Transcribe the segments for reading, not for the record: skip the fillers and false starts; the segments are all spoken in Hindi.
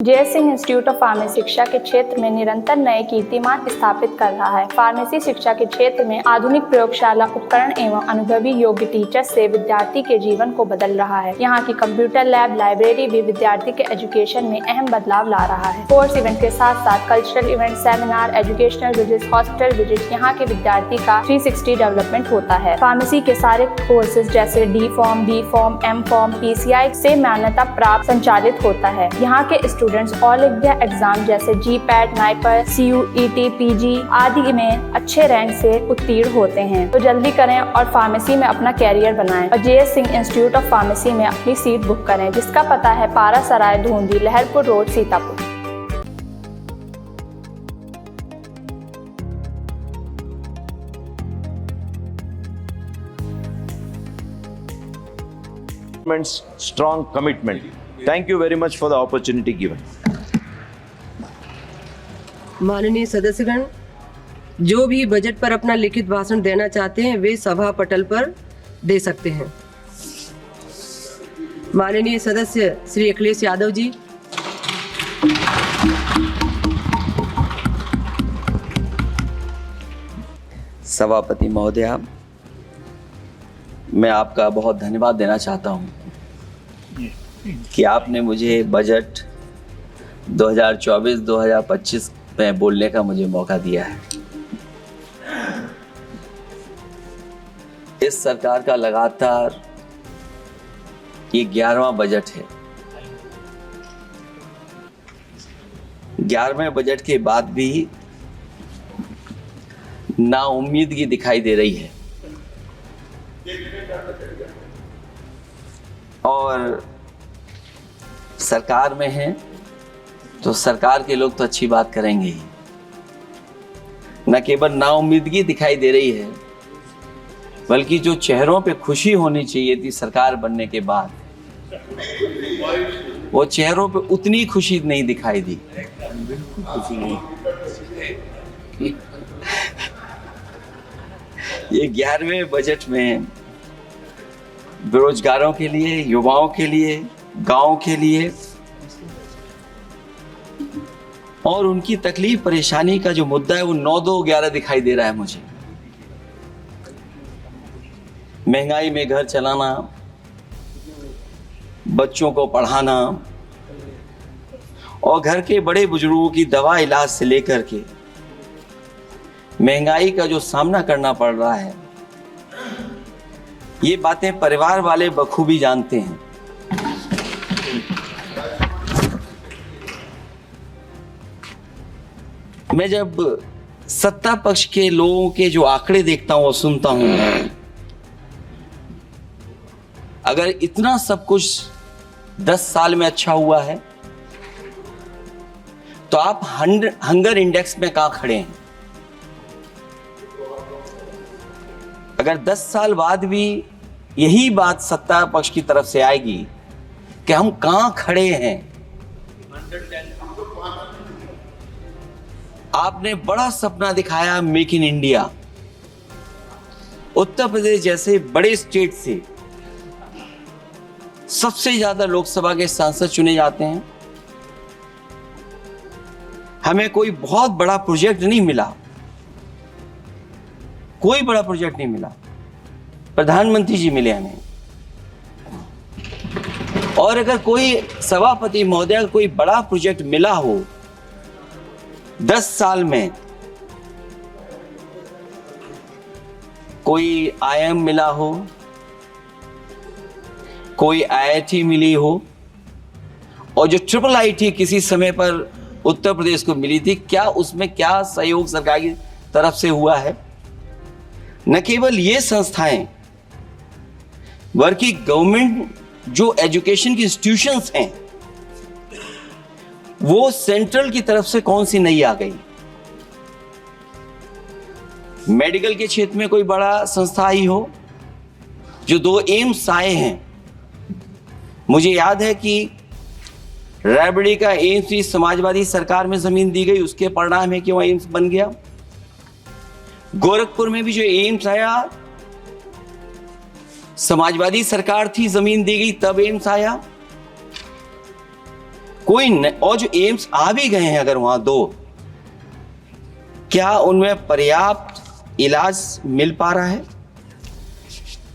JS. Singh institute of pharmacy शिक्षा के क्षेत्र में निरंतर नए कीर्तिमान स्थापित कर रहा है। फार्मेसी शिक्षा के क्षेत्र में आधुनिक प्रयोगशाला उपकरण एवं अनुभवी योग्य टीचर्स से विद्यार्थी के जीवन को बदल रहा है। यहाँ की कंप्यूटर लैब लाइब्रेरी भी विद्यार्थी के एजुकेशन में अहम बदलाव ला रहा है। कोर्स इवेंट के साथ साथ cultural event, seminar, educational visit, hospital visit, यहाँ के विद्यार्थी का 360 डेवलपमेंट होता है। फार्मेसी के सारे कोर्सेज जैसे D pharm, B pharm, M pharm, PCI से मान्यता प्राप्त संचालित होता है। यहाँ के स्टूडेंट्स ऑल इंडिया एग्जाम जैसे GPAT, NIPER, CUET, PG आदि में अच्छे रैंक से उत्तीर्ण होते हैं। तो जल्दी करें और फार्मेसी में अपना कैरियर बनाएं और J S. Singh institute of pharmacy में अपनी सीट बुक करें, जिसका पता है Para Sarai, Dhundhi, Laharpur road, Sitapur. Strong commitment. Thank you very much for the opportunity given. माननीय सदस्यगण, जो भी बजट पर अपना लिखित भाषण देना चाहते हैं वे सभा पटल पर दे सकते हैं। माननीय सदस्य श्री अखिलेश यादव जी। सभापति महोदया, मैं आपका बहुत धन्यवाद देना चाहता हूं कि आपने मुझे बजट 2024-2025 में बोलने का मुझे मौका दिया है। इस सरकार का लगातार ये 11वां बजट है। 11वें बजट के बाद भी नाउम्मीदगी दिखाई दे रही है और सरकार में हैं तो सरकार के लोग तो अच्छी बात करेंगे ही, न केवल नाउम्मीदगी दिखाई दे रही है बल्कि जो चेहरों पे खुशी होनी चाहिए थी सरकार बनने के बाद, वो चेहरों पे उतनी खुशी नहीं दिखाई दी। खुशी नहीं। ये 11वें बजट में बेरोजगारों के लिए, युवाओं के लिए, गांव के लिए और उनकी तकलीफ परेशानी का जो मुद्दा है वो 9-2-11 दिखाई दे रहा है मुझे। महंगाई में घर चलाना, बच्चों को पढ़ाना और घर के बड़े बुजुर्गों की दवा इलाज से लेकर के महंगाई का जो सामना करना पड़ रहा है, ये बातें परिवार वाले बखूबी जानते हैं। मैं जब सत्ता पक्ष के लोगों के जो आंकड़े देखता हूं और सुनता हूं, अगर इतना सब कुछ 10 साल में अच्छा हुआ है तो आप हंगर इंडेक्स में कहां खड़े हैं? अगर 10 साल बाद भी यही बात सत्ता पक्ष की तरफ से आएगी कि हम कहां खड़े हैं। आपने बड़ा सपना दिखाया make in India. Uttar Pradesh जैसे बड़े स्टेट से सबसे ज्यादा लोकसभा के सांसद चुने जाते हैं। हमें कोई बहुत बड़ा प्रोजेक्ट नहीं मिला, कोई बड़ा प्रोजेक्ट नहीं मिला। प्रधानमंत्री जी मिले हमें। और अगर कोई सभापति महोदय कोई बड़ा प्रोजेक्ट मिला हो 10 साल में, कोई IIM मिला हो, कोई IIT मिली हो और जो IIIT किसी समय पर उत्तर प्रदेश को मिली थी, क्या उसमें क्या सहयोग सरकार की तरफ से हुआ है? न केवल ये संस्थाएं बल्कि गवर्नमेंट जो एजुकेशन की इंस्टीट्यूशंस हैं वो सेंट्रल की तरफ से कौन सी नई आ गई? मेडिकल के क्षेत्र में कोई बड़ा संस्था आई हो? जो 2 एम्स आए हैं, मुझे याद है कि रायबरेली का एम्स भी समाजवादी सरकार में जमीन दी गई, उसके परिणाम है कि वह एम्स बन गया। गोरखपुर में भी जो एम्स आया समाजवादी सरकार थी, जमीन दी गई, तब एम्स आया। और जो एम्स आ भी गए हैं अगर वहां 2, क्या उनमें पर्याप्त इलाज मिल पा रहा है?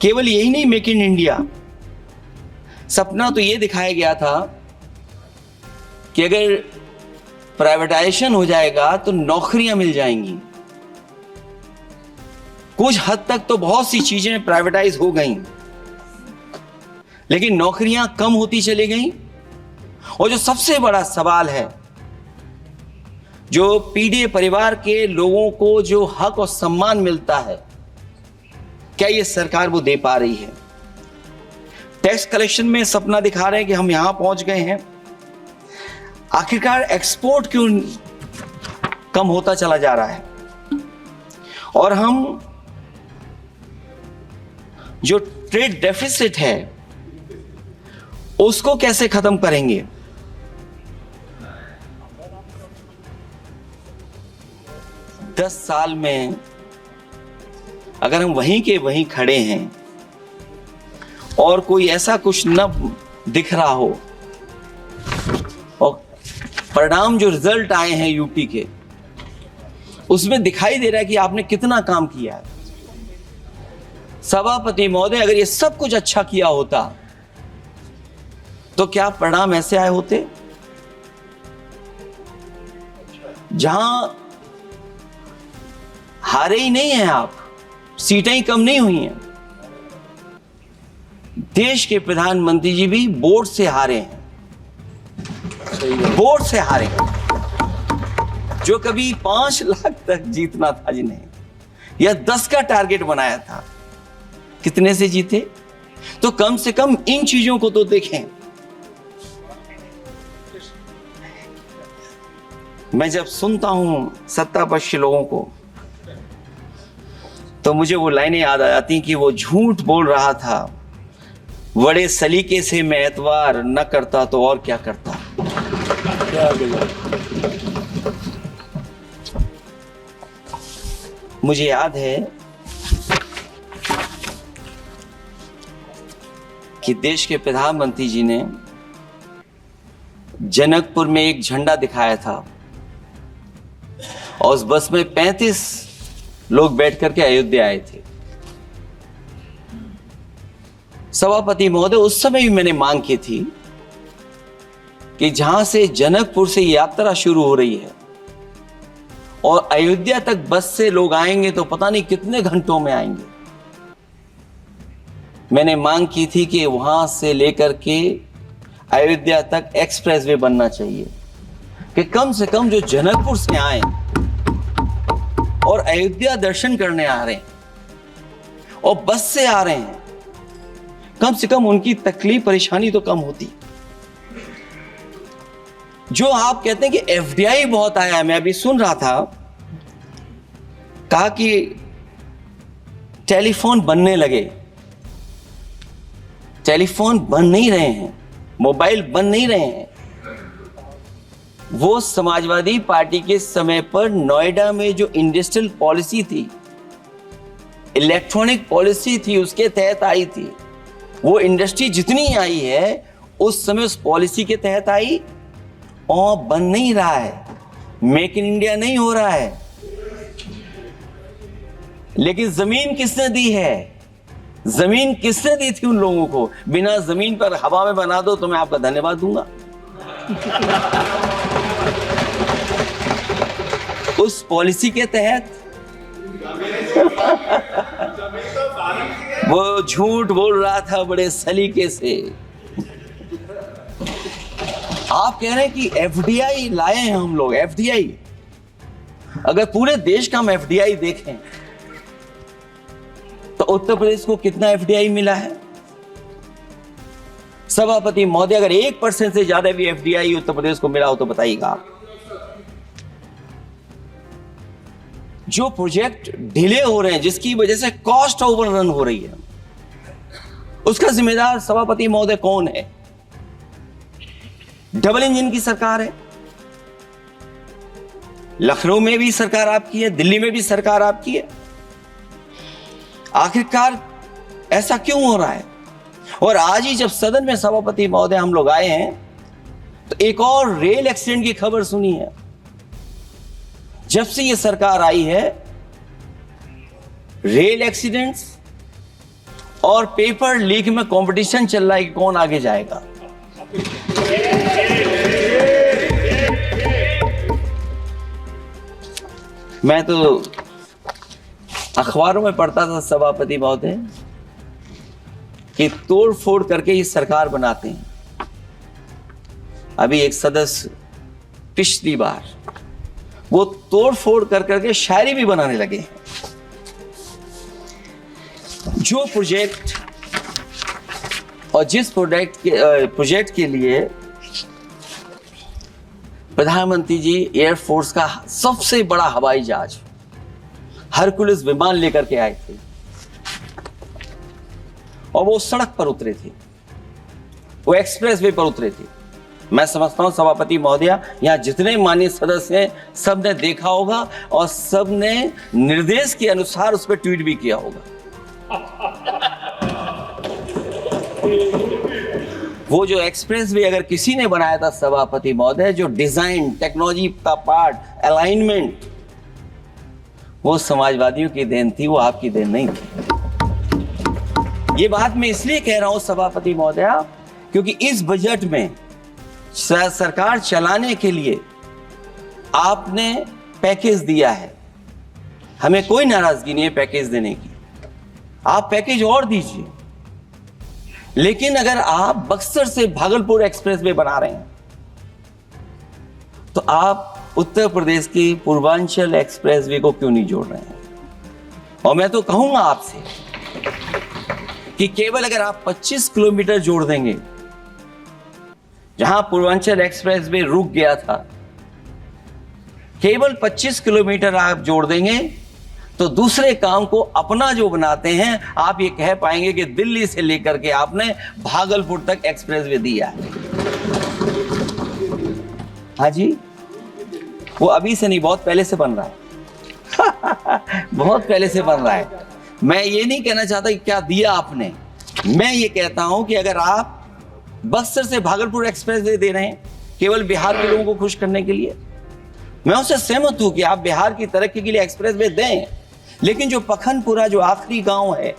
केवल यही नहीं, मेक इन इंडिया सपना तो ये दिखाया गया था कि अगर प्राइवेटाइजेशन हो जाएगा तो नौकरियां मिल जाएंगी। कुछ हद तक तो बहुत सी चीजें प्राइवेटाइज हो गई, लेकिन नौकरियां कम होती चली गई। और जो सबसे बड़ा सवाल है, जो पीड़ित परिवार के लोगों को जो हक और सम्मान मिलता है, क्या ये सरकार वो दे पा रही है? टैक्स कलेक्शन में सपना दिखा रहे हैं कि हम यहां पहुंच गए हैं, आखिरकार एक्सपोर्ट क्यों कम होता चला जा रहा है? और हम जो ट्रेड डेफिसिट है उसको कैसे खत्म करेंगे? दस साल में अगर हम वहीं के वहीं खड़े हैं और कोई ऐसा कुछ न दिख रहा हो, और परिणाम जो रिजल्ट आए हैं यूपी के, उसमें दिखाई दे रहा है कि आपने कितना काम किया है। सभापति महोदय, अगर ये सब कुछ अच्छा किया होता तो क्या परिणाम ऐसे आए होते? जहां हारे ही नहीं हैं आप, सीटें ही कम नहीं हुई हैं। देश के प्रधानमंत्री जी भी वोट से हारे हैं, वोट से हारे हैं। जो कभी 5 लाख तक जीतना था जिन्हें, या 10 का टारगेट बनाया था, कितने से जीते? तो कम से कम इन चीजों को तो देखें। मैं जब सुनता हूं सत्तापक्ष लोगों को तो मुझे वो लाइनें याद आ जाती कि वो झूठ बोल रहा था, बड़े सलीके से मैं एतवार न करता तो और क्या करता। मुझे याद है कि देश के प्रधानमंत्री जी ने जनकपुर में एक झंडा दिखाया था और उस बस में 35 लोग बैठ करके अयोध्या आए थे। सभापति महोदय, उस समय भी मैंने मांग की थी कि जहां से जनकपुर से यात्रा शुरू हो रही है और अयोध्या तक बस से लोग आएंगे तो पता नहीं कितने घंटों में आएंगे। मैंने मांग की थी कि वहां से लेकर के अयोध्या तक एक्सप्रेसवे बनना चाहिए, कि कम से कम जो जनकपुर से आए और अयोध्या दर्शन करने आ रहे हैं और बस से आ रहे हैं, कम से कम उनकी तकलीफ परेशानी तो कम होती। जो आप कहते हैं कि एफडीआई बहुत आया है, मैं अभी सुन रहा था, कहा कि टेलीफोन बनने लगे। टेलीफोन बन नहीं रहे हैं, मोबाइल बन नहीं रहे हैं। वो समाजवादी पार्टी के समय पर नोएडा में जो इंडस्ट्रियल पॉलिसी थी, इलेक्ट्रॉनिक पॉलिसी थी, उसके तहत आई थी। वो इंडस्ट्री जितनी आई है उस समय उस पॉलिसी के तहत आई और बन नहीं रहा है, मेक इन इंडिया नहीं हो रहा है। लेकिन जमीन किसने दी है? जमीन किसने दी थी उन लोगों को? बिना जमीन पर हवा में बना दो तो मैं आपका धन्यवाद दूंगा। उस पॉलिसी के तहत वो झूठ बोल रहा था बड़े सलीके से। आप कह रहे हैं कि एफडीआई लाए हैं हम लोग। एफडीआई, अगर पूरे देश का हम एफडीआई देखें तो उत्तर प्रदेश को कितना एफडीआई मिला है? सभापति महोदय, अगर 1% से ज्यादा भी एफडीआई उत्तर प्रदेश को मिला हो तो बताइएगा आप। जो प्रोजेक्ट डिले हो रहे हैं, जिसकी वजह से कॉस्ट ओवररन हो रही है, उसका जिम्मेदार सभापति महोदय कौन है? डबल इंजन की सरकार है। लखनऊ में भी सरकार आपकी है, दिल्ली में भी सरकार आपकी है। आखिरकार ऐसा क्यों हो रहा है? और आज ही जब सदन में सभापति महोदय हम लोग आए हैं तो एक और रेल एक्सीडेंट की खबर सुनी है। जब से ये सरकार आई है, रेल एक्सीडेंट्स और पेपर लीक में कंपटीशन चल रहा है कि कौन आगे जाएगा। मैं तो अखबारों में पढ़ता था सभापति महोदय कि तोड़ फोड़ करके ये सरकार बनाते हैं। अभी एक सदस्य पिछली बार वो तोड़ फोड़ कर करके शायरी भी बनाने लगे हैं। जो प्रोजेक्ट और जिस प्रोजेक्ट के लिए प्रधानमंत्री जी एयरफोर्स का सबसे बड़ा हवाई जहाज हरकुलिस विमान लेकर के आए थे और वो सड़क पर उतरे थे, वो एक्सप्रेस वे पर उतरे थे। मैं समझता हूं सभापति महोदया, यहां जितने माननीय सदस्य हैं सबने देखा होगा और सबने निर्देश के अनुसार उस पर ट्वीट भी किया होगा। वो जो एक्सप्रेस वे अगर किसी ने बनाया था सभापति महोदय, जो डिजाइन, टेक्नोलॉजी का पार्ट, अलाइनमेंट, वो समाजवादियों की देन थी, वो आपकी देन नहीं थी। ये बात मैं इसलिए कह रहा हूं सभापति महोदया क्योंकि इस बजट में सरकार चलाने के लिए आपने पैकेज दिया है। हमें कोई नाराजगी नहीं है पैकेज देने की, आप पैकेज और दीजिए। लेकिन अगर आप बक्सर से भागलपुर एक्सप्रेस वे बना रहे हैं तो आप उत्तर प्रदेश की पूर्वांचल एक्सप्रेस वे को क्यों नहीं जोड़ रहे हैं? और मैं तो कहूंगा आपसे कि केवल अगर आप 25 किलोमीटर जोड़ देंगे, जहां पूर्वांचल एक्सप्रेस वे रुक गया था, केवल 25 किलोमीटर आप जोड़ देंगे तो दूसरे काम को अपना जो बनाते हैं, आप ये कह पाएंगे कि दिल्ली से लेकर के आपने भागलपुर तक एक्सप्रेस वे दिया है। हाँ जी, वो अभी से नहीं, बहुत पहले से बन रहा है। बहुत पहले से बन रहा है। मैं ये नहीं कहना चाहता कि क्या दिया आपने, मैं ये कहता हूं कि अगर आप बक्सर से भागलपुर एक्सप्रेस वे दे रहे हैं केवल बिहार के लोगों को खुश करने के लिए, मैं उससे सहमत हूं कि आप बिहार की तरक्की के लिए एक्सप्रेस वे दें, लेकिन जो पखनपुरा, जो आखिरी गांव है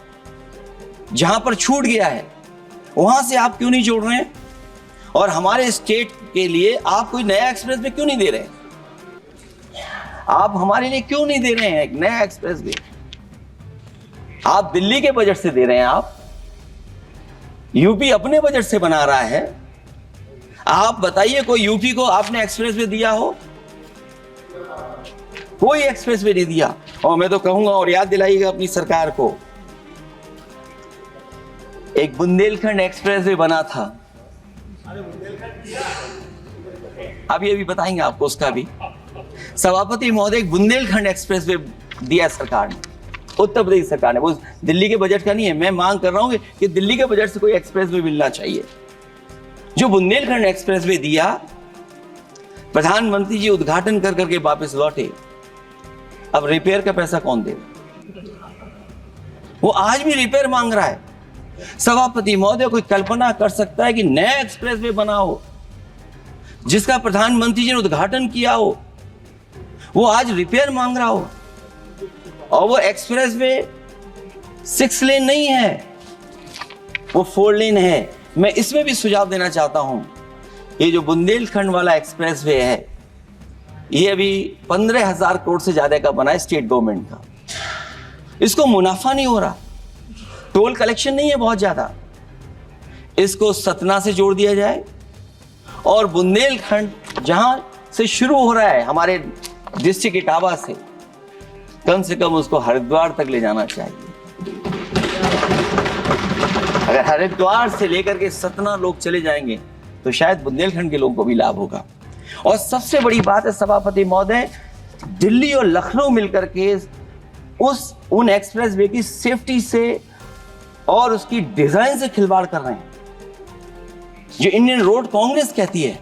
जहां पर छूट गया है, वहां से आप क्यों नहीं जोड़ रहे हैं? और हमारे स्टेट के लिए आप कोई नया एक्सप्रेस वे क्यों नहीं दे रहे हैं? आप हमारे लिए क्यों नहीं दे रहे हैं एक नया एक्सप्रेस वे? आप दिल्ली के बजट से दे रहे हैं, आप यूपी अपने बजट से बना रहा है। आप बताइए कोई यूपी को आपने एक्सप्रेस वे दिया हो? कोई एक्सप्रेस वे नहीं दिया। और मैं तो कहूंगा, और याद दिलाइएगा अपनी सरकार को, एक बुंदेलखंड एक्सप्रेस वे बना था, अभी बताएंगे आपको उसका भी। सभापति महोदय, एक बुंदेलखंड एक्सप्रेस वे दिया सरकार ने, उत्तर प्रदेश सरकार ने। वो दिल्ली के बजट का नहीं है। मैं मांग कर रहा हूं कि दिल्ली के बजट से कोई एक्सप्रेस वे मिलना चाहिए। जो बुंदेलखंड एक्सप्रेस वे दिया, प्रधानमंत्री जी उद्घाटन कर करके वापस लौटे। अब रिपेयर का पैसा कौन दे? वो आज भी रिपेयर मांग रहा है। सभापति महोदय, कोई कल्पना कर सकता है कि नया एक्सप्रेस वे बना हो जिसका प्रधानमंत्री जी ने उद्घाटन किया हो, वो आज रिपेयर मांग रहा हो? और वो एक्सप्रेस वे 6 लेन नहीं है, वो 4 लेन है। मैं इसमें भी सुझाव देना चाहता हूं, ये जो बुंदेलखंड वाला एक्सप्रेस वे है, ये अभी 15,000 करोड़ से ज्यादा का बना है स्टेट गवर्नमेंट का। इसको मुनाफा नहीं हो रहा, टोल कलेक्शन नहीं है बहुत ज्यादा। इसको सतना से जोड़ दिया जाए और बुंदेलखंड जहां से शुरू हो रहा है हमारे डिस्ट्रिक्ट इटावा से कम उसको हरिद्वार तक ले जाना चाहिए। अगर हरिद्वार से लेकर के सतना लोग चले जाएंगे तो शायद बुंदेलखंड के लोगों को भी लाभ होगा। और सबसे बड़ी बात है सभापति महोदय, दिल्ली और लखनऊ मिलकर के उन एक्सप्रेस वे की सेफ्टी से और उसकी डिजाइन से खिलवाड़ कर रहे हैं। जो इंडियन रोड कांग्रेस कहती है,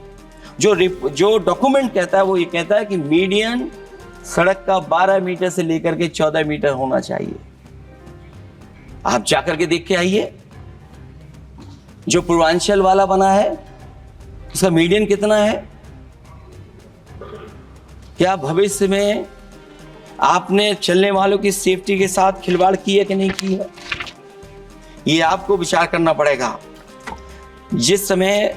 जो डॉक्यूमेंट कहता है, वो ये कहता है कि मीडियन सड़क का 12 मीटर से लेकर के 14 मीटर होना चाहिए। आप जाकर के देख के आइए, जो पूर्वांचल वाला बना है उसका मीडियन कितना है? क्या भविष्य में आपने चलने वालों की सेफ्टी के साथ खिलवाड़ की है कि नहीं की है? ये आपको विचार करना पड़ेगा। जिस समय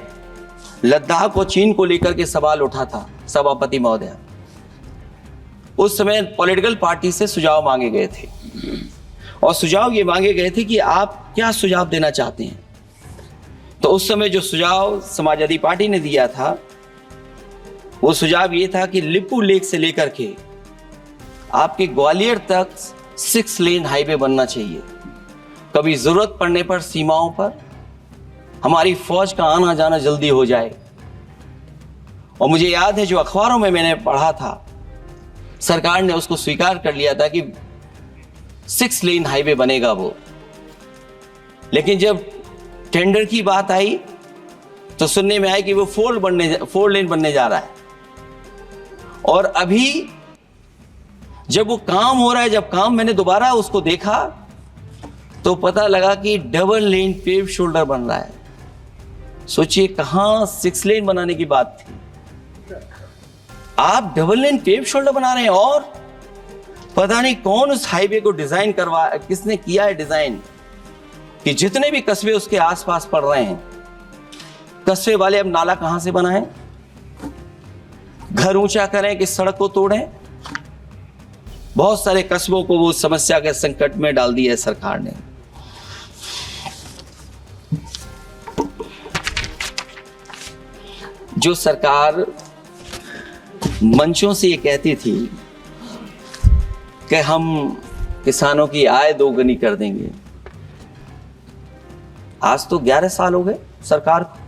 लद्दाख और चीन को लेकर के सवाल उठा था सभापति महोदय, उस समय पॉलिटिकल पार्टी से सुझाव मांगे गए थे और सुझाव ये मांगे गए थे कि आप क्या सुझाव देना चाहते हैं। तो उस समय जो सुझाव समाजवादी पार्टी ने दिया था वो सुझाव ये था कि लिपू लेक से लेकर के आपके ग्वालियर तक 6 लेन हाईवे बनना चाहिए। कभी जरूरत पड़ने पर सीमाओं पर हमारी फौज का आना जाना जल्दी हो जाए। और मुझे याद है जो अखबारों में मैंने पढ़ा था, सरकार ने उसको स्वीकार कर लिया था कि 6 लेन हाईवे बनेगा वो। लेकिन जब टेंडर की बात आई तो सुनने में आया कि वो 4 लेन बनने जा रहा है। और अभी जब वो काम हो रहा है, जब काम मैंने दोबारा उसको देखा तो पता लगा कि डबल लेन पेव शोल्डर बन रहा है। सोचिए कहां 6 लेन बनाने की बात थी, आप डबल लेन पेव शोल्डर बना रहे हैं। और पता नहीं कौन उस हाईवे को डिजाइन किसने किया है डिजाइन, कि जितने भी कस्बे उसके आसपास पड़ रहे हैं, कस्बे वाले अब नाला कहां से बनाएं, घर ऊंचा करें कि सड़क को तोड़ें। बहुत सारे कस्बों को वो समस्या के संकट में डाल दिया है सरकार ने। जो सरकार मंचों से ये कहती थी कि हम किसानों की आय दोगुनी कर देंगे, आज तो 11 साल हो गए सरकार को।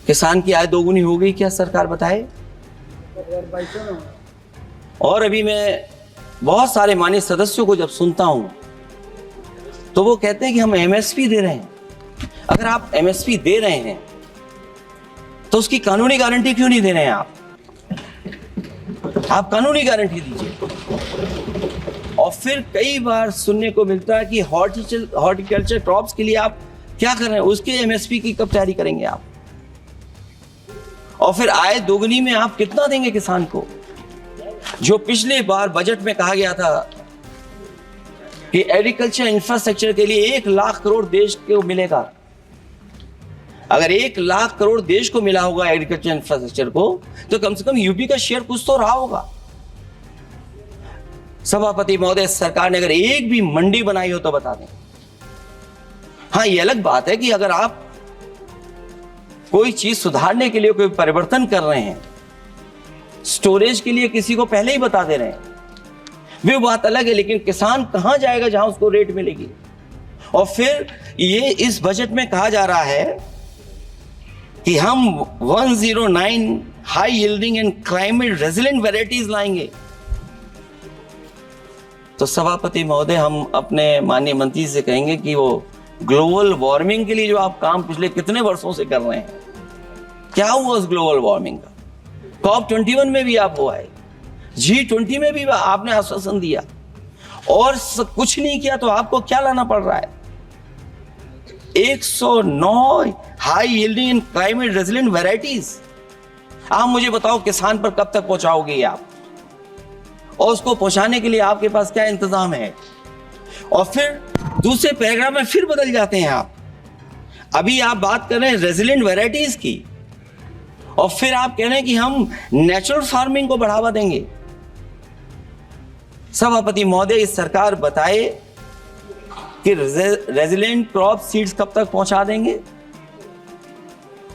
किसान की आय दोगुनी हो गई क्या सरकार बताए? और अभी मैं बहुत सारे माननीय सदस्यों को जब सुनता हूं तो वो कहते हैं कि हम एमएसपी दे रहे हैं। अगर आप एमएसपी दे रहे हैं तो उसकी कानूनी गारंटी क्यों नहीं दे रहे हैं? आप कानूनी गारंटी दीजिए। और फिर कई बार सुनने को मिलता है कि हॉर्टिकल्चर क्रॉप्स के लिए आप क्या कर रहे हैं, उसके एमएसपी की कब तैयारी करेंगे आप? और फिर आय दोगुनी में आप कितना देंगे किसान को? जो पिछले बार बजट में कहा गया था कि एग्रीकल्चर इंफ्रास्ट्रक्चर के लिए 1 लाख करोड़ देश को मिलेगा। अगर 1 लाख करोड़ देश को मिला होगा एग्रीकल्चर इंफ्रास्ट्रक्चर को, तो कम से कम यूपी का शेयर कुछ तो रहा होगा। सभापति महोदय, सरकार ने अगर एक भी मंडी बनाई हो तो बता दें। हाँ, ये अलग बात है कि अगर आप कोई चीज सुधारने के लिए कोई परिवर्तन कर रहे हैं, स्टोरेज के लिए किसी को पहले ही बता दे रहे हैं, वो बात अलग है। लेकिन किसान कहां जाएगा जहां उसको रेट मिलेगी? और फिर ये इस बजट में कहा जा रहा है कि हम 109 high yielding and climate resilient varieties लाएंगे। तो सभापति महोदय, हम अपने माननीय मंत्री से कहेंगे कि वो ग्लोबल वार्मिंग के लिए जो आप काम पिछले कितने वर्षों से कर रहे हैं, क्या हुआ उस ग्लोबल वार्मिंग का? COP21 में भी आप हुआ है, G20 में भी आपने आश्वासन दिया और कुछ नहीं किया, तो आपको क्या लाना पड़ रहा है? 109 high yielding and climate resilient varieties. आप मुझे बताओ किसान पर कब तक पहुंचाओगे आप? और उसको पहुंचाने के लिए आपके पास क्या इंतजाम है? और फिर दूसरे पैराग्राफ में फिर बदल जाते हैं आप। अभी आप बात कर रहे हैं रेजिलेंट वैरायटीज की और फिर आप कह रहे हैं कि हम नेचुरल फार्मिंग को बढ़ावा देंगे। सभापति महोदय, इस सरकार बताए कि रेजिलेंट क्रॉप सीड्स कब तक पहुंचा देंगे,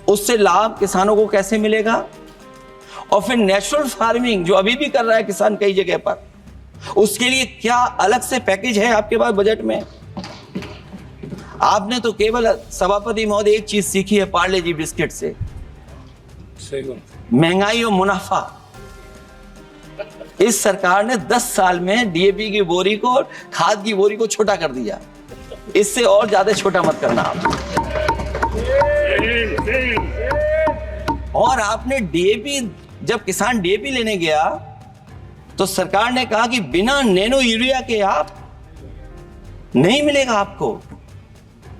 उससे लाभ किसानों को कैसे मिलेगा? और फिर नेचुरल फार्मिंग जो अभी भी कर रहा है किसान कई जगह पर, उसके लिए क्या अलग से पैकेज है आपके पास बजट में? आपने तो केवल सभापति महोदय एक चीज सीखी है पार्ले जी बिस्किट से, महंगाई और मुनाफा। इस सरकार ने 10 साल में डीएपी की बोरी को और खाद की बोरी को छोटा कर दिया। इससे और ज्यादा छोटा मत करना आप। और आपने डीएपी, जब किसान डीएपी लेने गया तो सरकार ने कहा कि बिना नैनो यूरिया के आप नहीं मिलेगा आपको।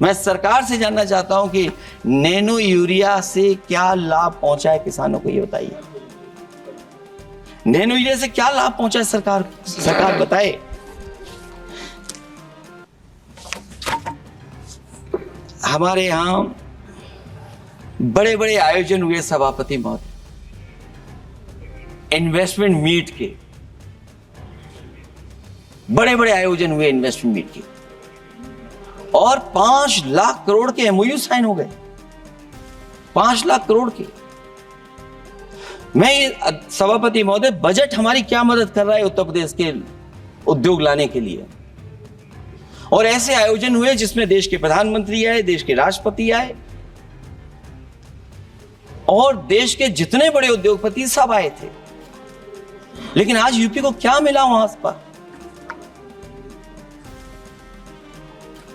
मैं सरकार से जानना चाहता हूं कि नैनो यूरिया से क्या लाभ पहुंचा है किसानों को, ये बताइए। नैनो यूरिया से क्या लाभ पहुंचा है सरकार बताए। हमारे यहां बड़े बड़े आयोजन हुए सभापति महोदय, इन्वेस्टमेंट मीट के बड़े बड़े आयोजन हुए इन्वेस्टमेंट मीट के, और 5 लाख करोड़ के एमओयू साइन हो गए, 5 लाख करोड़ के। मैं सभापति महोदय, बजट हमारी क्या मदद कर रहा है उत्तर प्रदेश के उद्योग लाने के लिए। और ऐसे आयोजन हुए जिसमें देश के प्रधानमंत्री आए, देश के राष्ट्रपति आए, और देश के जितने बड़े उद्योगपति सब आए थे। लेकिन आज यूपी को क्या मिला वहां पर?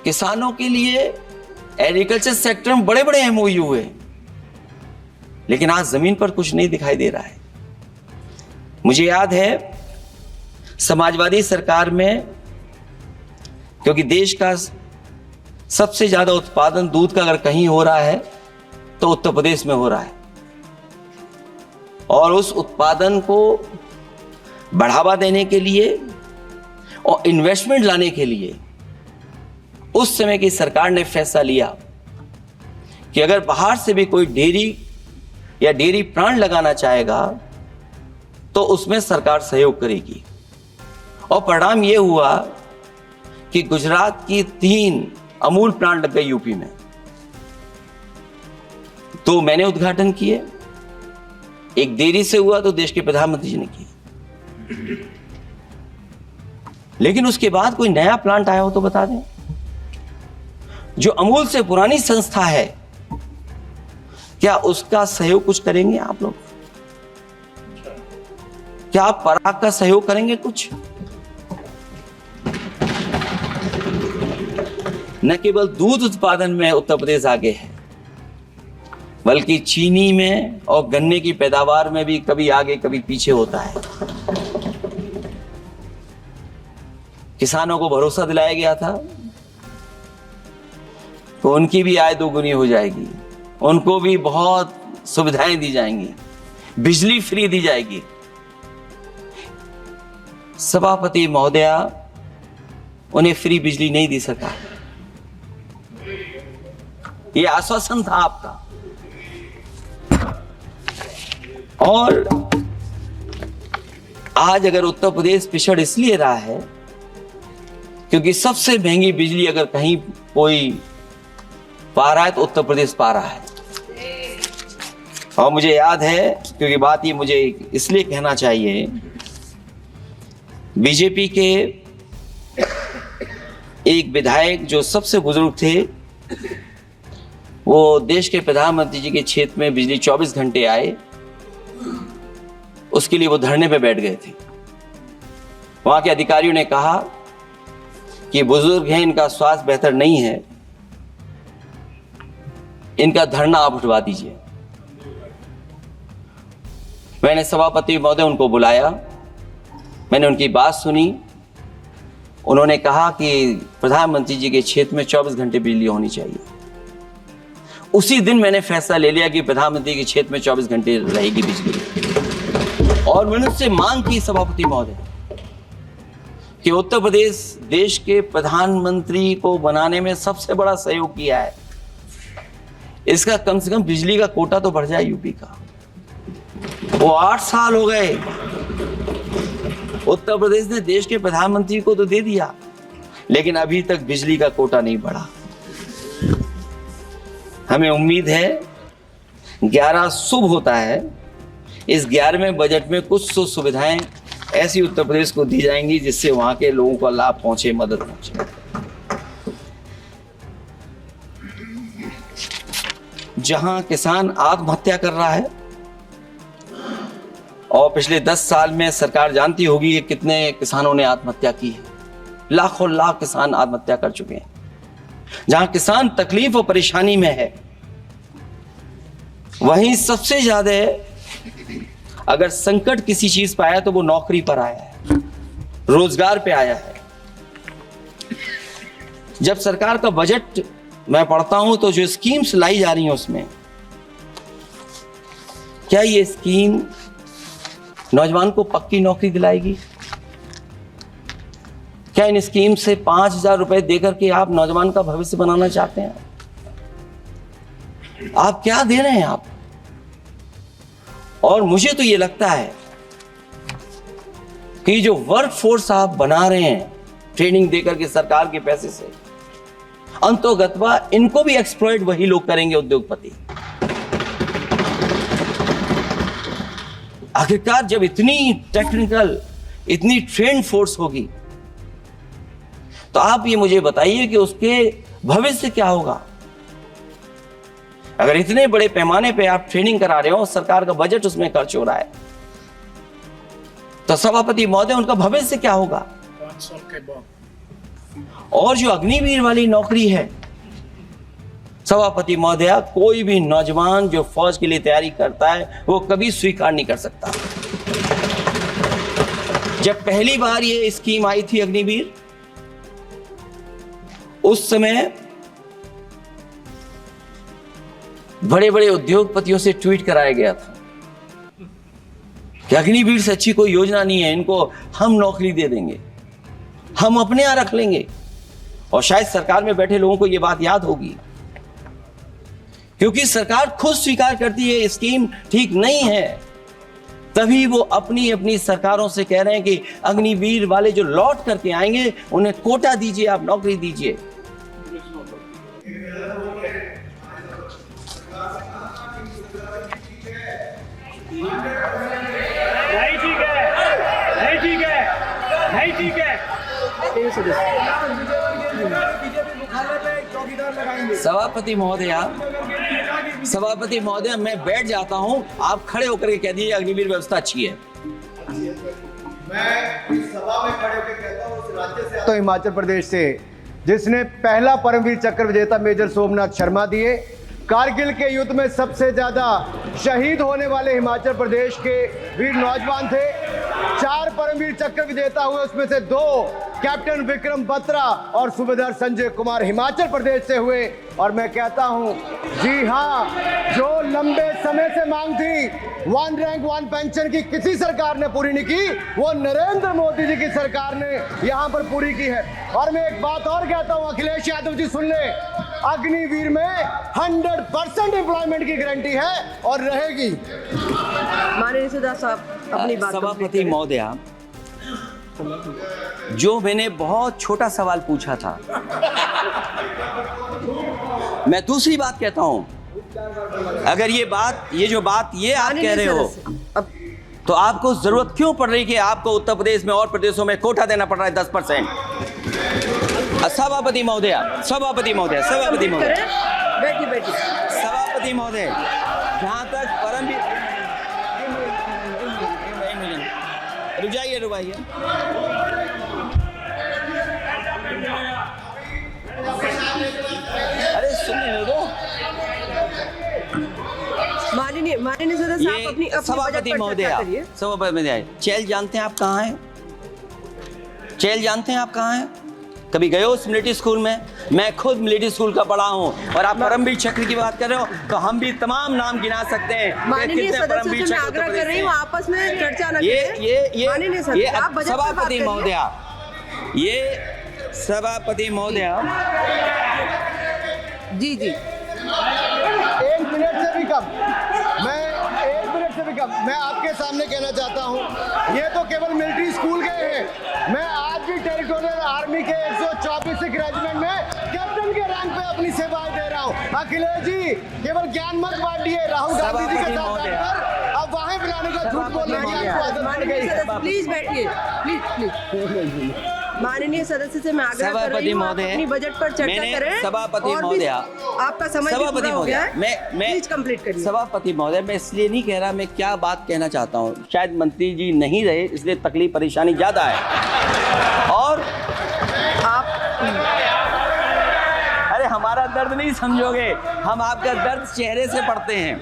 किसानों के लिए एग्रीकल्चर सेक्टर में बड़े बड़े एमओयू हुए, लेकिन आज जमीन पर कुछ नहीं दिखाई दे रहा है। मुझे याद है समाजवादी सरकार में, क्योंकि देश का सबसे ज्यादा उत्पादन दूध का अगर कहीं हो रहा है तो उत्तर प्रदेश में हो रहा है, और उस उत्पादन को बढ़ावा देने के लिए और इन्वेस्टमेंट लाने के लिए उस समय की सरकार ने फैसला लिया कि अगर बाहर से भी कोई डेयरी या डेयरी प्लांट लगाना चाहेगा तो उसमें सरकार सहयोग करेगी। और परिणाम यह हुआ कि गुजरात की 3 अमूल प्लांट लग गए यूपी में। तो मैंने उद्घाटन किए, एक डेयरी से हुआ तो देश के प्रधानमंत्री जी ने किया। लेकिन उसके बाद कोई नया प्लांट आया हो तो बता दें। जो अमूल से पुरानी संस्था है, क्या उसका सहयोग कुछ करेंगे आप लोग? क्या आप पराग का सहयोग करेंगे कुछ? न केवल दूध उत्पादन में उत्तर प्रदेश आगे है, बल्कि चीनी में और गन्ने की पैदावार में भी कभी आगे कभी पीछे होता है। किसानों को भरोसा दिलाया गया था तो उनकी भी आय दोगुनी हो जाएगी, उनको भी बहुत सुविधाएं दी जाएंगी, बिजली फ्री दी जाएगी। सभापति महोदया, उन्हें फ्री बिजली नहीं दी सका। ये आश्वासन था आपका। और आज अगर उत्तर प्रदेश पिछड़ इसलिए रहा है क्योंकि सबसे महंगी बिजली अगर कहीं कोई पा रहा है तो उत्तर प्रदेश पा रहा है। और मुझे याद है, क्योंकि बात ये मुझे इसलिए कहना चाहिए, बीजेपी के एक विधायक जो सबसे बुजुर्ग थे, वो देश के प्रधानमंत्री जी के क्षेत्र में बिजली 24 घंटे आए, उसके लिए वो धरने पे बैठ गए थे। वहां के अधिकारियों ने कहा कि बुजुर्ग हैं, इनका स्वास्थ्य बेहतर नहीं है, इनका धरना आप उठवा दीजिए। मैंने सभापति महोदय उनको बुलाया, मैंने उनकी बात सुनी। उन्होंने कहा कि प्रधानमंत्री जी के क्षेत्र में 24 घंटे बिजली होनी चाहिए। उसी दिन मैंने फैसला ले लिया कि प्रधानमंत्री के क्षेत्र में 24 घंटे रहेगी बिजली। और मैंने उससे मांग की सभापति महोदय कि उत्तर प्रदेश देश के प्रधानमंत्री को बनाने में सबसे बड़ा सहयोग किया है, इसका कम से कम बिजली का कोटा तो बढ़ जाए यूपी का। वो 8 साल हो गए, उत्तर प्रदेश ने देश के प्रधानमंत्री को तो दे दिया, लेकिन अभी तक बिजली का कोटा नहीं बढ़ा। हमें उम्मीद है 11 शुभ होता है, इस 11वें बजट में कुछ सुविधाएं ऐसी उत्तर प्रदेश को दी जाएंगी जिससे वहां के लोगों को लाभ पहुंचे, मदद पहुंचे। जहां किसान आत्महत्या कर रहा है, और पिछले 10 साल में सरकार जानती होगी कि कितने किसानों ने आत्महत्या की है, लाखों लाख किसान आत्महत्या कर चुके हैं। जहां किसान तकलीफ और परेशानी में है, वहीं सबसे ज्यादा अगर संकट किसी चीज पर आया तो वो नौकरी पर आया है, रोजगार पे आया है। जब सरकार का बजट मैं पढ़ता हूं तो जो स्कीम्स लाई जा रही हैं उसमें, क्या ये स्कीम नौजवान को पक्की नौकरी दिलाएगी? क्या इन स्कीम से 5,000 रुपए देकर के आप नौजवान का भविष्य बनाना चाहते हैं? आप क्या दे रहे हैं आप? और मुझे तो ये लगता है कि जो वर्क फोर्स आप बना रहे हैं ट्रेनिंग देकर के सरकार के पैसे से, अंतोगत्वा इनको भी एक्सप्लॉइट वही लोग करेंगे, उद्योगपति। आखिरकार जब इतनी टेक्निकल, इतनी ट्रेन फोर्स होगी, तो आप ये मुझे बताइए कि उसके भविष्य क्या होगा? अगर इतने बड़े पैमाने पे आप ट्रेनिंग करा रहे हो, सरकार का बजट उसमें खर्च हो रहा है, तो सभापति महोदय उनका भविष्य क्या होगा? 5 साल के बाद। और जो अग्निवीर वाली नौकरी है, सभापति महोदय, कोई भी नौजवान जो फौज के लिए तैयारी करता है वो कभी स्वीकार नहीं कर सकता। जब पहली बार ये स्कीम आई थी अग्निवीर, उस समय बड़े बड़े उद्योगपतियों से ट्वीट कराया गया था कि अग्निवीर से अच्छी कोई योजना नहीं है, इनको हम नौकरी दे देंगे, हम अपने यहां रख लेंगे। और शायद सरकार में बैठे लोगों को यह बात याद होगी, क्योंकि सरकार खुद स्वीकार करती है स्कीम ठीक नहीं है, तभी वो अपनी अपनी सरकारों से कह रहे हैं कि अग्निवीर वाले जो लौट करके आएंगे उन्हें कोटा दीजिए, आप नौकरी दीजिए। नहीं ठीक है, नहीं ठीक है, नहीं ठीक है। सभापति महोदय, मैं बैठ जाता हूं, आप खड़े होकर के कह दीजिए अग्निवीर व्यवस्था अच्छी है। मैं इस सभा में खड़े होकर कहता हूं, उस राज्य से आता हूं, हिमाचल प्रदेश से, जिसने पहला परमवीर चक्र विजेता मेजर सोमनाथ शर्मा दिए। कारगिल के युद्ध में सबसे ज्यादा शहीद होने वाले हिमाचल प्रदेश के वीर नौजवान थे। 4 परमवीर चक्र विजेता हुए, उसमें से 2 कैप्टन विक्रम बत्रा और सूबेदार संजय कुमार हिमाचल प्रदेश से हुए। और मैं कहता हूं, जी हां, जो लंबे समय से मांग थी 1 रैंक 1 पेंशन की, किसी सरकार ने पूरी नहीं की, वो नरेंद्र मोदी जी की सरकार ने यहां पर पूरी की है। और मैं एक बात और कहता हूं, अखिलेश यादव जी सुन ले, अग्निवीर में 100% एम्प्लॉयमेंट की गारंटी है और रहेगी। माननीय सदा साहब अपनी बात सभापति महोदय, जो मैंने बहुत छोटा सवाल पूछा था, मैं दूसरी बात कहता हूं। अगर ये जो बात आप कह रहे हो, तो आपको जरूरत क्यों पड़ रही कि आपको उत्तर प्रदेश में और प्रदेशों में कोटा देना पड़ रहा है 10%? सभापति महोदय, बैठिए। सभापति महोदय, जहां तक परमवीर, रुक जाइए, अरे सुनिए दो। माननीय सदा साहब अपनी सभापति महोदय, चैल जानते हैं आप कहाँ हैं? चैल जानते हैं आप कहाँ हैं? कभी गए हो उस मिलिट्री स्कूल में? मैं खुद मिलिट्री स्कूल का पढ़ा हूँ। और आप परमवीर चक्र की बात कर रहे हो, तो हम भी तमाम नाम गिना सकते हैं। माननीय सदस्यों से मैं आग्रह कर रही हूँ, आपस में चर्चा न करें। ये सभापति महोदय, जी 1 मिनट से भी कम, मैं आपके सामने कहना चाहता हूं, ये तो केवल मिलिट्री स्कूल गए हैं। मैं आज भी टेरिटोरियल आर्मी के 124 रेजिमेंट में कैप्टन के रैंक पे अपनी सेवाएं दे रहा हूं। अखिलेश जी केवल ज्ञान मत बांटिए, राहुल गांधी जी के साथ बैठकर अब वहां बुलाने का झूठ बोलने की आपको आदत पड़ गई है। प्लीज बैठिए, प्लीज। माननीय सदस्य से मैं आग्रह कर रही हूं, आप अपनी बजट पर चर्चा करें। सभापति महोदय, आपका समय पूरा हो गया है, प्लीज कंप्लीट करिए। सभापति महोदय, मैं इसलिए नहीं कह रहा, मैं क्या बात कहना चाहता हूँ, शायद मंत्री जी नहीं रहे इसलिए तकलीफ परेशानी ज्यादा है। और आप, अरे हमारा दर्द नहीं समझोगे, हम आपका दर्द चेहरे से पढ़ते हैं।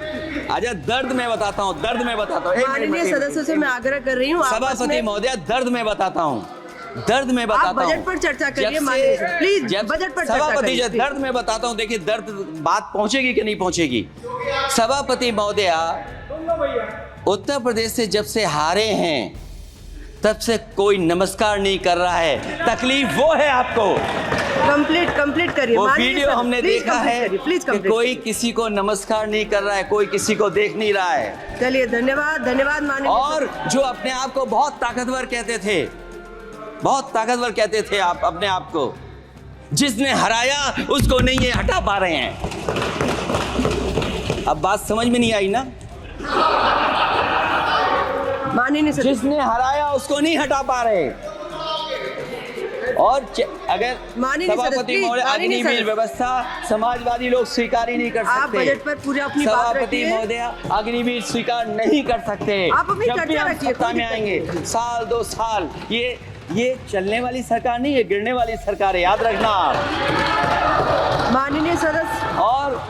अच्छा, दर्द मैं बताता हूँ। माननीय सदस्यों से मैं आग्रह कर रही हूँ, सभापति महोदय, दर्द मैं बताता हूँ। दर्द में बताता हूँ। बजट पर चर्चा करिए, जब से- माननीय सर, प्लीज जब बजट पर चर्चा सभापति करिए, जब प्लीज। दर्द में बताता हूँ, देखिए दर्द बात पहुंचेगी कि नहीं पहुंचेगी। सभापति महोदया, उत्तर प्रदेश से जब से हारे हैं तब से कोई नमस्कार नहीं कर रहा है। तकलीफ वो है आपको। कंप्लीट करिए। वो माननीय वीडियो सर, हमने प्लीज देखा कंप्लीट है करिए, प्लीज कि कंप्लीट कोई किसी को नमस्कार नहीं कर रहा है, कोई किसी को देख नहीं रहा है। चलिए, धन्यवाद माननीय और जो अपने आप को बहुत ताकतवर कहते थे, बहुत ताकतवर कहते थे आप अपने आप को, जिसने हराया उसको नहीं ये हटा पा रहे हैं। अब बात समझ में नहीं आई ना? माननीय सर, जिसने हराया उसको नहीं हटा पा रहे। और अगर माननीय सदस्य, सभापति प्लीज, महोदय, माननीय अग्निवीर सदस्य। व्यवस्था समाजवादी लोग स्वीकार ही नहीं कर आप सकते। बजट पर पूरी अपनी बात सभापति रखिए। महोदय अग्निवीर स्वीकार नहीं कर सकते। आप अपनी जब भी चर्चा हम रखिए, सत्ता कोई में दिक्कत आएंगे, नहीं। साल 2 साल, ये चलने वाली सरकार नहीं, ये गिरने वाली सरकार है, याद रखना आप। माननीय सदस्य, और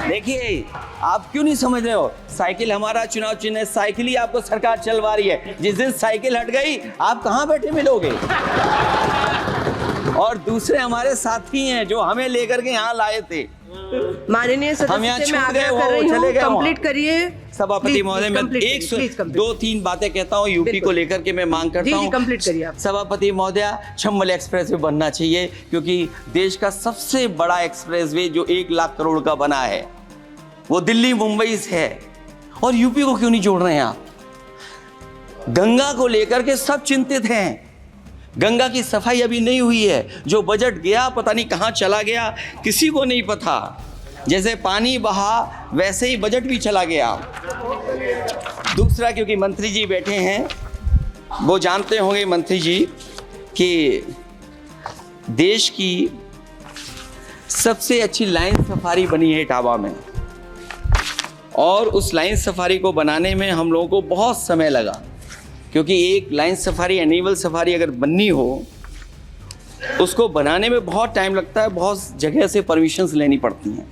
देखिए, आप क्यों नहीं समझ रहे हो? साइकिल हमारा चुनाव चिन्ह है, साइकिल ही आपको सरकार चलवा रही है। जिस दिन साइकिल हट गई, आप कहाँ बैठे मिलोगे? और दूसरे हमारे साथी हैं जो हमें लेकर के यहाँ लाए थे। माननीय हम यहाँ सदस्य से मैं छूट आग्रह गए, कर वो रही चले हूँ, गए वहाँ। कंप्लीट करिए। सभापति प्लीज, महोदय, प्लीज, मैं कंप्लीट एक करिए, प्लीज, कंप्लीट। 2-3 बातें कहता हूँ यूपी को बिल्कुल। लेकर के, मैं मांग करता जी, हूँ। कंप्लीट करिए आप। सभापति महोदय, चंबल एक्सप्रेसवे बनना चाहिए, क्योंकि देश का सबसे बड़ा एक्सप्रेसवे जो 1 लाख करोड़ का बना है, वो दिल्ली मुंबई से है। और यूपी को क्यों नहीं जोड़ रहे हैं आप? गंगा को लेकर के सब चिंतित हैं। गंगा की सफाई अभी नहीं हुई है। जो बजट गया पता नहीं कहां चला गया, किसी को नहीं पता। जैसे पानी बहा वैसे ही बजट भी चला गया। दूसरा, क्योंकि मंत्री जी बैठे हैं, वो जानते होंगे मंत्री जी कि देश की सबसे अच्छी लाइन सफारी बनी है इटावा में, और उस लाइन सफारी को बनाने में हम लोगों को बहुत समय लगा, क्योंकि एक लाइन सफारी, एनिमल सफारी अगर बननी हो, उसको बनाने में बहुत टाइम लगता है, बहुत जगह से परमिशंस लेनी पड़ती हैं।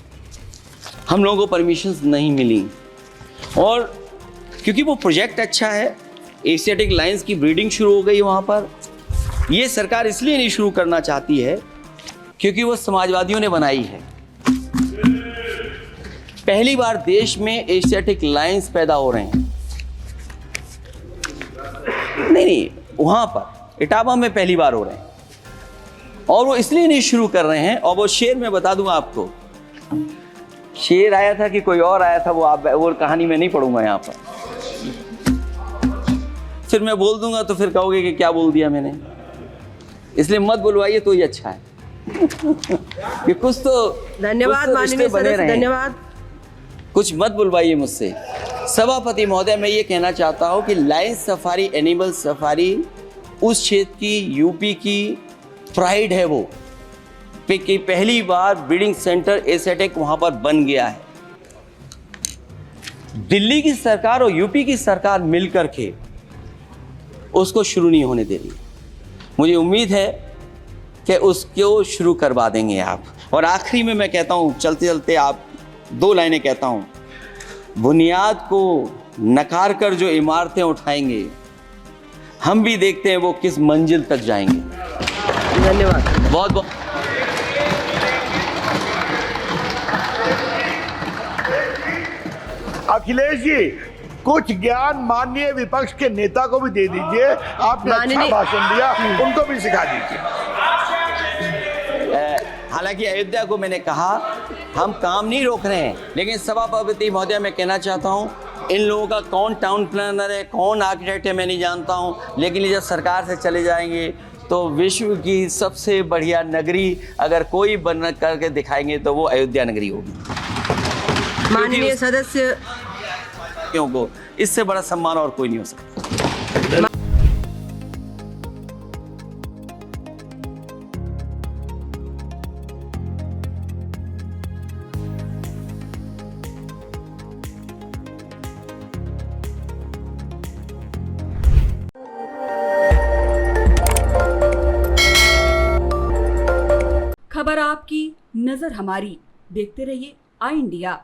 हम लोगों को परमिशंस नहीं मिली, और क्योंकि वो प्रोजेक्ट अच्छा है, एशियाटिक लाइन्स की ब्रीडिंग शुरू हो गई वहाँ पर। ये सरकार इसलिए नहीं शुरू करना चाहती है क्योंकि वो समाजवादियों ने बनाई है। पहली बार देश में एशियाटिक लाइन्स पैदा हो रहे हैं। नहीं, वहाँ पर इटावा में पहली बार हो रहे हैं, और वो इसलिए नहीं शुरू कर रहे हैं। और वो शेर मैं बता दूंगा आपको, शेर आया था कि कोई और आया था, वो कहानी मैं नहीं पढ़ूंगा यहाँ पर। फिर मैं बोल दूंगा तो फिर कहोगे कि क्या बोल दिया मैंने, इसलिए मत बुलवाइए तो ही अच्छा है। कि कुछ तो धन्यवाद रिश्ते माननीय बने सदस्य, रहें। धन्यवाद। कुछ मत बुलवाइए मुझसे। सभापति महोदय, मैं ये कहना चाहता हूँ कि लाइन सफारी, एनिमल सफारी उस क्षेत्र की, यूपी की प्राइड है वो, कि पहली बार ब्रीडिंग सेंटर एशियाटिक वहाँ पर बन गया है। दिल्ली की सरकार और यूपी की सरकार मिलकर के उसको शुरू नहीं होने दे रही। मुझे उम्मीद है कि उसको शुरू करवा देंगे आप। और आखिरी में मैं कहता हूँ, चलते चलते आप 2 लाइनें कहता हूँ। बुनियाद को नकार कर जो इमारतें उठाएंगे, हम भी देखते हैं वो किस मंजिल तक जाएंगे। धन्यवाद। बहुत बहुत अखिलेश जी, कुछ ज्ञान माननीय विपक्ष के नेता को भी दे दीजिए। आपने अच्छा माननीय- भाषण दिया, उनको भी सिखा दीजिए। हालांकि अयोध्या को मैंने कहा हम काम नहीं रोक रहे हैं, लेकिन सभापति महोदय मैं कहना चाहता हूं, इन लोगों का कौन टाउन प्लानर है, कौन आर्किटेक्ट है, मैं नहीं जानता हूं, लेकिन ये जब सरकार से चले जाएंगे तो विश्व की सबसे बढ़िया नगरी अगर कोई बन करके दिखाएंगे तो वो अयोध्या नगरी होगी। माननीय सदस्य, क्योंकि इससे बड़ा सम्मान और कोई नहीं हो सकता। खबर आपकी, नजर हमारी। देखते रहिए आई इंडिया।